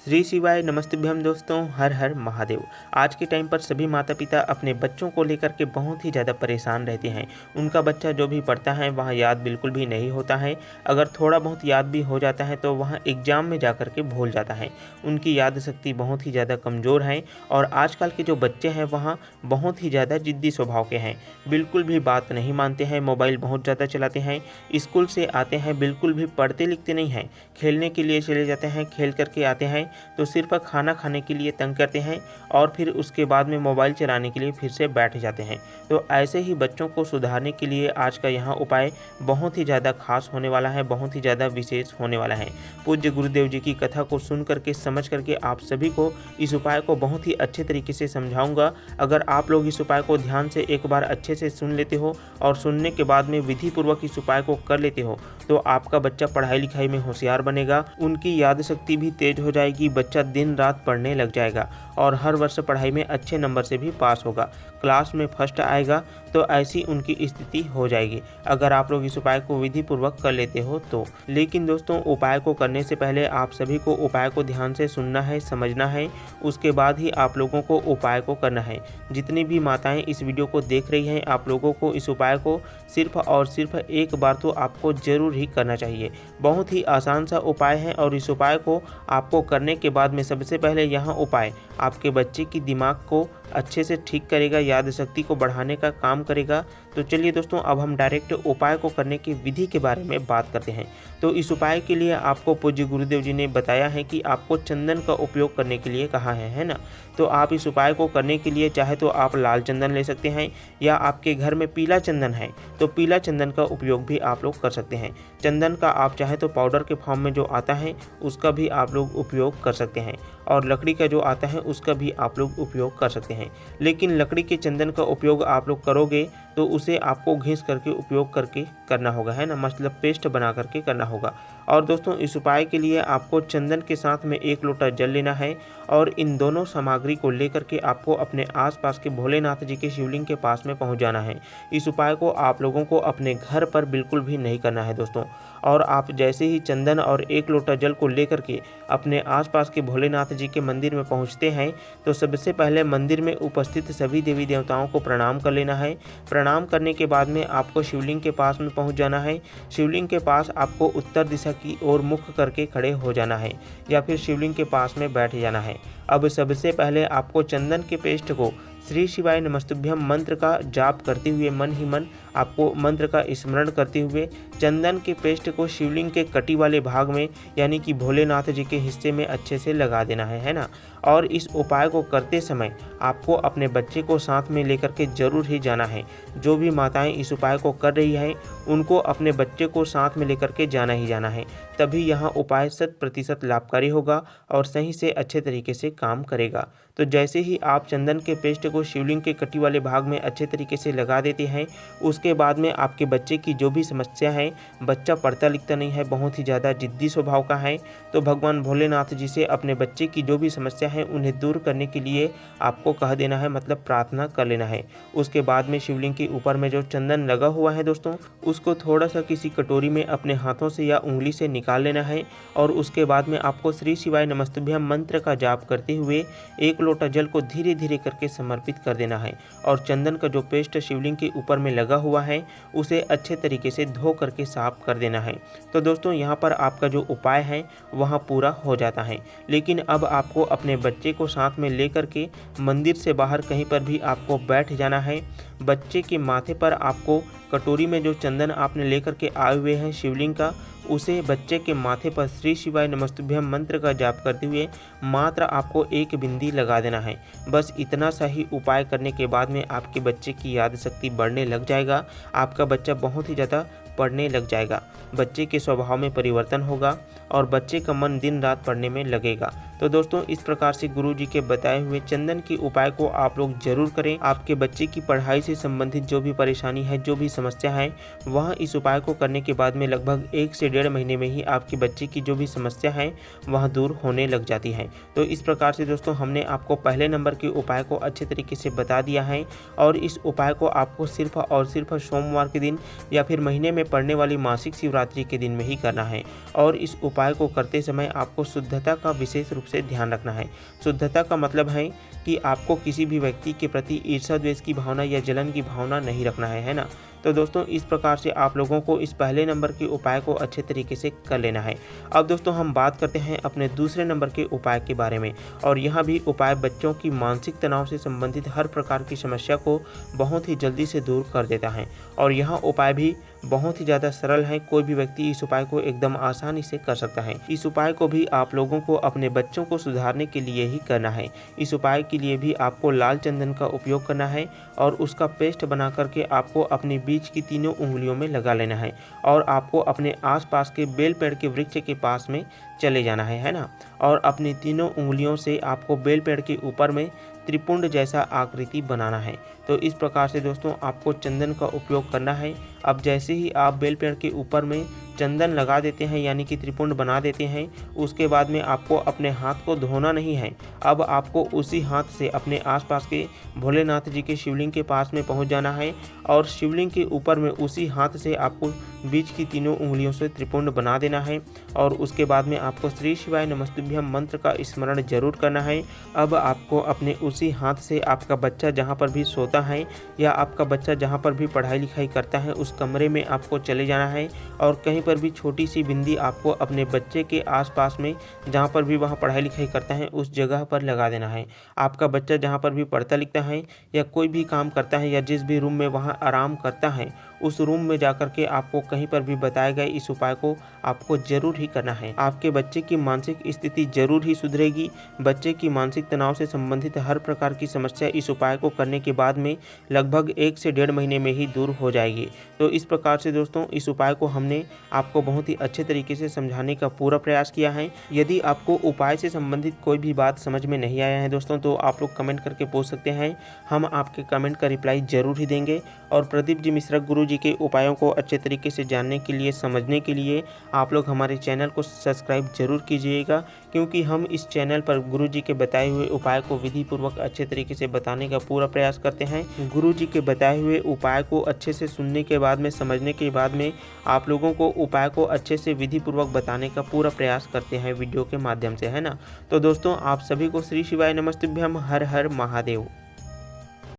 श्री शिवाय नमस्तुभ्यम दोस्तों, हर हर महादेव। आज के टाइम पर सभी माता पिता अपने बच्चों को लेकर के बहुत ही ज़्यादा परेशान रहते हैं। उनका बच्चा जो भी पढ़ता है वहाँ याद बिल्कुल भी नहीं होता है। अगर थोड़ा बहुत याद भी हो जाता है तो वहाँ एग्ज़ाम में जा कर के भूल जाता है। उनकी याद शक्ति बहुत ही ज़्यादा कमज़ोर है और आजकल के जो बच्चे हैं वहाँ बहुत ही ज़्यादा ज़िद्दी स्वभाव के हैं। बिल्कुल भी बात नहीं मानते हैं, मोबाइल बहुत ज़्यादा चलाते हैं, स्कूल से आते हैं बिल्कुल भी पढ़ते लिखते नहीं हैं, खेलने के लिए चले जाते हैं, खेल करके आते हैं तो सिर्फ खाना खाने के लिए तंग करते हैं और फिर उसके बाद में मोबाइल चलाने के लिए फिर से बैठ जाते हैं। तो ऐसे ही बच्चों को सुधारने के लिए आज का यहाँ उपाय बहुत ही ज़्यादा खास होने वाला है, बहुत ही ज़्यादा विशेष होने वाला है। पूज्य गुरुदेव जी की कथा को सुन करके समझ करके आप सभी को इस उपाय को बहुत ही अच्छे तरीके से समझाऊंगा। अगर आप लोग इस उपाय को ध्यान से एक बार अच्छे से सुन लेते हो और सुनने के बाद में विधि पूर्वक इस उपाय को कर लेते हो तो आपका बच्चा पढ़ाई लिखाई में होशियार बनेगा, उनकी याद शक्ति भी तेज हो जाएगी, बच्चा दिन रात पढ़ने लग जाएगा और हर वर्ष पढ़ाई में अच्छे नंबर से भी पास होगा, क्लास में फर्स्ट आएगा। तो ऐसी उनकी स्थिति हो जाएगी अगर आप लोग इस उपाय को विधि पूर्वक कर लेते हो तो। लेकिन दोस्तों, उपाय को करने से पहले आप सभी को उपाय को ध्यान से सुनना है, समझना है, उसके बाद ही आप लोगों को उपाय को करना है। जितनी भी माताएं इस वीडियो को देख रही हैं, आप लोगों को इस उपाय को सिर्फ और सिर्फ एक बार तो आपको जरूर ही करना चाहिए। बहुत ही आसान सा उपाय है और इस उपाय को आपको करने के बाद में सबसे पहले यहाँ उपाय आपके बच्चे की दिमाग को अच्छे से ठीक करेगा, याद शक्ति को बढ़ाने का काम करेगा। तो चलिए दोस्तों, अब हम डायरेक्ट उपाय को करने की विधि के बारे में बात करते हैं। तो इस उपाय के लिए आपको पूज्य गुरुदेव जी ने बताया है कि आपको चंदन का उपयोग करने के लिए कहा है ना। तो आप इस उपाय को करने के लिए चाहे तो आप लाल चंदन ले सकते हैं या आपके घर में पीला चंदन है तो पीला चंदन का उपयोग भी आप लोग कर सकते हैं। चंदन का आप चाहे तो पाउडर के फॉर्म में जो आता है उसका भी आप लोग उपयोग कर सकते हैं और लकड़ी का जो आता है उसका भी आप लोग उपयोग कर सकते हैं। लेकिन लकड़ी के चंदन का उपयोग आप लोग करोगे तो उसे आपको घिस करके उपयोग करके करना होगा, है ना, मतलब पेस्ट बना करके करना होगा। और दोस्तों, इस उपाय के लिए आपको चंदन के साथ में 1 लोटा जल लेना है और इन दोनों सामग्री को लेकर के आपको अपने आसपास के भोलेनाथ जी के शिवलिंग के पास में पहुंच जाना है। इस उपाय को आप लोगों को अपने घर पर बिल्कुल भी नहीं करना है दोस्तों। और आप जैसे ही चंदन और 1 लोटा जल को लेकर के अपने आसपास के भोलेनाथ जी के मंदिर में पहुंचते हैं तो सबसे पहले मंदिर में उपस्थित सभी देवी देवताओं को प्रणाम कर लेना है। प्रणाम करने के बाद में आपको शिवलिंग के पास में पहुंच जाना है। शिवलिंग के पास आपको उत्तर दिशा की ओर मुख करके खड़े हो जाना है या फिर शिवलिंग के पास में बैठ जाना है। अब सबसे पहले आपको चंदन के पेस्ट को श्री शिवाय नमस्तुभ्यम मंत्र का जाप करते हुए मन ही मन आपको मंत्र का स्मरण करते हुए चंदन के पेस्ट को शिवलिंग के कटी वाले भाग में यानी कि भोलेनाथ जी के हिस्से में अच्छे से लगा देना है ना। और इस उपाय को करते समय आपको अपने बच्चे को साथ में लेकर के जरूर ही जाना है। जो भी माताएं इस उपाय को कर रही हैं उनको अपने बच्चे को साथ में लेकर के जाना ही जाना है, तभी यहाँ उपाय 100% लाभकारी होगा और सही से अच्छे तरीके से काम करेगा। तो जैसे ही आप चंदन के पेस्ट को शिवलिंग के कटी वाले भाग में अच्छे तरीके से लगा देते हैं, उसके बाद में आपके बच्चे की जो भी समस्या है, बच्चा पढ़ता लिखता नहीं है, बहुत ही ज़्यादा जिद्दी स्वभाव का है, तो भगवान भोलेनाथ जी से अपने बच्चे की जो भी समस्या है उन्हें दूर करने के लिए आपको कह देना है, मतलब प्रार्थना कर लेना है। उसके बाद में शिवलिंग के ऊपर में जो चंदन लगा हुआ है दोस्तों, उसको थोड़ा सा किसी कटोरी में अपने हाथों से या उंगली से निकाल लेना है और उसके बाद में आपको श्री शिवाय नमस्तुभ्यम मंत्र का जाप करते हुए 1 लोटा जल को धीरे धीरे करके समर्पित कर देना है और चंदन का जो पेस्ट शिवलिंग के ऊपर में लगा हुआ है उसे अच्छे तरीके से धो करके साफ कर देना है। तो दोस्तों, यहाँ पर आपका जो उपाय है वहाँ पूरा हो जाता है। लेकिन अब आपको अपने बच्चे को साथ में लेकर के मंदिर से बाहर कहीं पर भी आपको बैठ जाना है। बच्चे के माथे पर आपको कटोरी में जो चंदन आपने लेकर के आए हुए हैं शिवलिंग का, उसे बच्चे के माथे पर श्री शिवाय नमस्तुभ्यम मंत्र का जाप करते हुए मात्र आपको 1 बिंदी लगा देना है। बस इतना सा ही उपाय करने के बाद में आपके बच्चे की याद शक्ति बढ़ने लग जाएगा, आपका बच्चा बहुत ही ज़्यादा पढ़ने लग जाएगा, बच्चे के स्वभाव में परिवर्तन होगा और बच्चे का मन दिन रात पढ़ने में लगेगा। तो दोस्तों, इस प्रकार से गुरु जी के बताए हुए चंदन के उपाय को आप लोग जरूर करें। आपके बच्चे की पढ़ाई से संबंधित जो भी परेशानी है, जो भी समस्या है, वह इस उपाय को करने के बाद में लगभग 1 से 1.5 महीने में ही आपके बच्चे की जो भी समस्या है वह दूर होने लग जाती है। तो इस प्रकार से दोस्तों, हमने आपको पहले नंबर के उपाय को अच्छे तरीके से बता दिया है और इस उपाय को आपको सिर्फ और सिर्फ सोमवार के दिन या फिर महीने में पड़ने वाली मासिक शिवरात्रि के दिन में ही करना है। और इस उपाय को करते समय आपको शुद्धता का विशेष रूप से ध्यान रखना है। शुद्धता का मतलब है कि आपको किसी भी व्यक्ति के प्रति ईर्ष्या द्वेष की भावना या जलन की भावना नहीं रखना है ना। तो दोस्तों इस प्रकार से आप लोगों को इस पहले नंबर के उपाय को अच्छे तरीके से कर लेना है। अब दोस्तों हम बात करते हैं अपने दूसरे नंबर के उपाय के बारे में, और यहाँ भी उपाय बच्चों की मानसिक तनाव से संबंधित हर प्रकार की समस्या को बहुत ही जल्दी से दूर कर देता है। और यहाँ उपाय भी बहुत ही ज़्यादा सरल है, कोई भी व्यक्ति इस उपाय को एकदम आसानी से कर सकता है। इस उपाय को भी आप लोगों को अपने बच्चों को सुधारने के लिए ही करना है। इस उपाय के लिए भी आपको लाल चंदन का उपयोग करना है और उसका पेस्ट बना करके आपको अपने बीच की तीनों उंगलियों में लगा लेना है और आपको अपने आसपास के बेल पेड़ के वृक्ष के पास में चले जाना है ना। और अपनी तीनों उंगलियों से आपको बेल पेड़ के ऊपर में त्रिपुंड जैसा आकृति बनाना है। तो इस प्रकार से दोस्तों आपको चंदन का उपयोग करना है। अब जैसे ही आप बेल पेड़ के ऊपर में चंदन लगा देते हैं यानी कि त्रिपुंड बना देते हैं, उसके बाद में आपको अपने हाथ को धोना नहीं है। अब आपको उसी हाथ से अपने आसपास के भोलेनाथ जी के शिवलिंग के पास में पहुंच जाना है और शिवलिंग के ऊपर में उसी हाथ से आपको बीच की तीनों उंगलियों से त्रिपुंड बना देना है और उसके बाद में आपको श्री शिवाय नमस्तुभ्यम मंत्र का स्मरण जरूर करना है। अब आपको अपने उसी हाथ से आपका बच्चा जहाँ पर भी सोता है या आपका बच्चा जहाँ पर भी पढ़ाई लिखाई करता है उस कमरे में आपको चले जाना है और कहीं पर भी छोटी सी बिंदी आपको अपने बच्चे के आसपास में जहाँ पर भी वहाँ पढ़ाई लिखाई करता है उस जगह पर लगा देना है। आपका बच्चा जहाँ पर भी पढ़ता लिखता है या कोई भी काम करता है या जिस भी रूम में वहाँ आराम करता है उस रूम में जाकर के आपको कहीं पर भी बताए गए इस उपाय को आपको जरूर ही करना है। आपके बच्चे की मानसिक स्थिति जरूर ही सुधरेगी। बच्चे की मानसिक तनाव से संबंधित हर प्रकार की समस्या इस उपाय को करने के बाद में लगभग 1 से 1.5 महीने में ही दूर हो जाएगी। तो इस प्रकार से दोस्तों इस उपाय को हमने आपको बहुत ही अच्छे तरीके से समझाने का पूरा प्रयास किया है। यदि आपको उपाय से संबंधित कोई भी बात समझ में नहीं आया है दोस्तों तो आप लोग कमेंट करके पूछ सकते हैं, हम आपके कमेंट का रिप्लाई जरूर ही देंगे। और प्रदीप जी मिश्रा गुरु जी के उपायों को अच्छे तरीके से जानने के लिए, समझने के लिए आप लोग हमारे चैनल को सब्सक्राइब जरूर कीजिएगा, क्योंकि हम इस चैनल पर गुरु जी के बताए हुए उपाय को विधि पूर्वक अच्छे तरीके से बताने का पूरा प्रयास करते हैं। गुरु जी के बताए हुए उपाय को अच्छे से सुनने के बाद में, समझने के बाद में आप लोगों को उपाय को अच्छे से विधि पूर्वक बताने का पूरा प्रयास करते हैं वीडियो के माध्यम से, है ना। तो दोस्तों आप सभी को श्री शिवाय नमस्तुभ्यम, हर हर महादेव।